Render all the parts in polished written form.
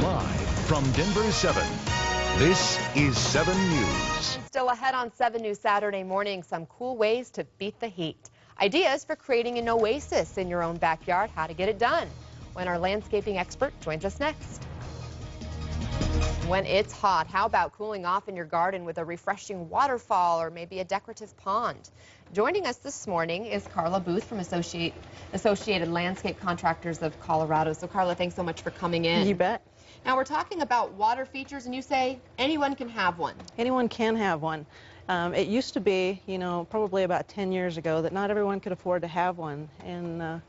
Live from Denver 7, this is 7 News. And still ahead on 7 News Saturday morning, some cool ways to beat the heat. Ideas for creating an oasis in your own backyard, how to get it done, when our landscaping expert joins us next. When it's hot, how about cooling off in your garden with a refreshing waterfall or maybe a decorative pond? Joining us this morning is Karla Booth from Associated Landscape Contractors of Colorado. So Karla, thanks so much for coming in. You bet. Now we're talking about water features, and you say anyone can have one. Anyone can have one. It used to be, probably about 10 years ago that not everyone could afford to have one. And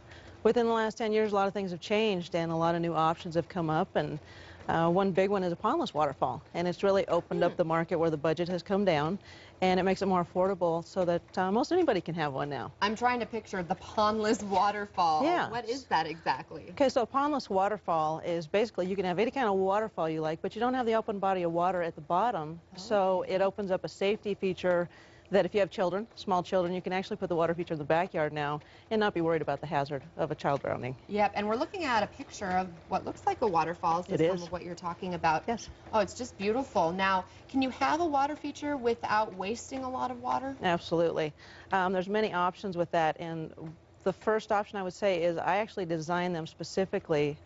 within the last 10 years, a lot of things have changed and a lot of new options have come up. And one big one is a pondless waterfall. And it's really opened up the market where the budget has come down. And it makes it more affordable so that most anybody can have one now. I'm trying to picture the pondless waterfall. Yeah. What is that exactly? Okay, so a pondless waterfall is basically you can have any kind of waterfall you like, but you don't have the open body of water at the bottom. Oh. So it opens up a safety feature that if you have children, small children, you can actually put the water feature in the backyard now and not be worried about the hazard of a child drowning. Yep, and we're looking at a picture of what looks like a waterfall. Is this some of what you're talking about? Yes. Oh, it's just beautiful. Now, can you have a water feature without wasting a lot of water? Absolutely. There's many options with that, and the first option I would say is I actually designed them specifically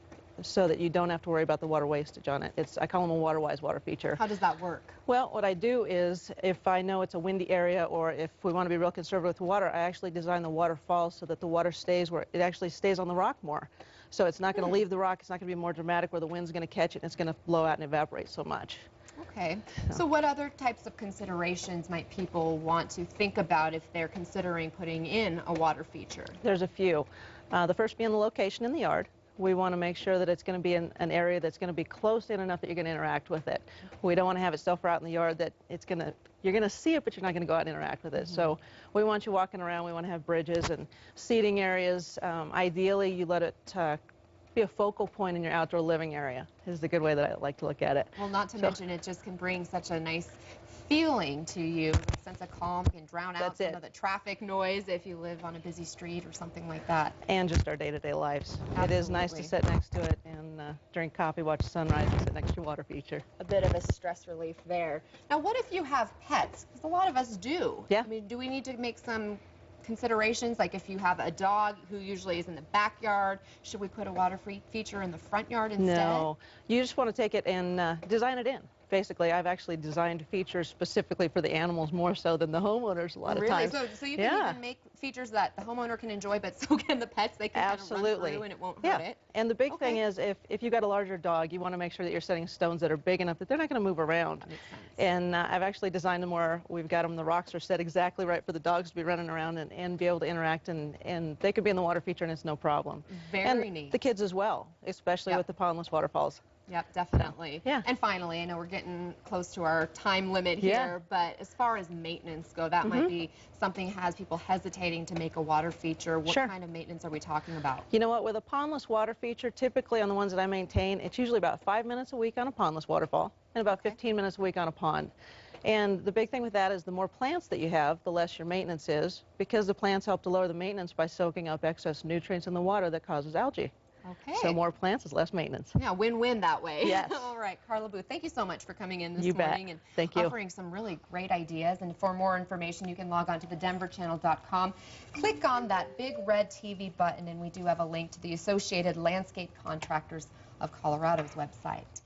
so that you don't have to worry about the water wastage on it. I call them a water-wise water feature. How does that work? Well, what I do is if I know it's a windy area or if we want to be real conservative with water, I actually design the waterfall so that the water stays where it actually stays on the rock more. So it's not going to leave the rock, it's not going to be more dramatic where the wind's going to catch it and it's going to blow out and evaporate so much. Okay. So what other types of considerations might people want to think about if they're considering putting in a water feature? There's a few. The first being the location in the yard. We want to make sure that it's going to be in an area that's going to be close in enough that you're going to interact with it. We don't want to have it so far out in the yard that you're going to see it, but you're not going to go out and interact with it. So we want you walking around. We want to have bridges and seating areas. Ideally, you let it be a focal point in your outdoor living area is the good way that I like to look at it. Well, not to mention it just can bring such a nice feeling to you, a sense of calm, can drown out some of the traffic noise if you live on a busy street or something like that. And just our day-to-day lives. Absolutely. It is nice to sit next to it and drink coffee, watch the sunrise, and sit next to your water feature. A bit of a stress relief there. Now, what if you have pets? Because a lot of us do. Yeah. I mean, do we need to make some considerations, like if you have a dog who usually is in the backyard, should we put a water feature in the front yard instead? No, you just want to take it and design it in. Basically, I've actually designed features specifically for the animals more so than the homeowners a lot of times. So you can even make features that the homeowner can enjoy, but so can the pets. They can kind of run through and it won't hurt it. And the big thing is if you've got a larger dog, you want to make sure that you're setting stones that are big enough that they're not going to move around. That makes sense. And I've actually designed them where we've got them, the rocks are set exactly right for the dogs to be running around and be able to interact, and they could be in the water feature and it's no problem. Very neat. The kids as well, especially with the pondless waterfalls. Yep, definitely. Yeah. And finally, I know we're getting close to our time limit here, but as far as maintenance go, that might be something that has people hesitating to make a water feature. What kind of maintenance are we talking about? You know what, with a pondless water feature, typically on the ones that I maintain, it's usually about 5 minutes a week on a pondless waterfall and about 15 minutes a week on a pond. And the big thing with that is the more plants that you have, the less your maintenance is, because the plants help to lower the maintenance by soaking up excess nutrients in the water that causes algae. Okay. So more plants is less maintenance. Yeah, win-win that way. Yes. All right, Karla Booth, thank you so much for coming in this You morning bet. and Thank you. offering some really great ideas. And for more information, you can log on to thedenverchannel.com. Click on that big red TV button, and we do have a link to the Associated Landscape Contractors of Colorado's website.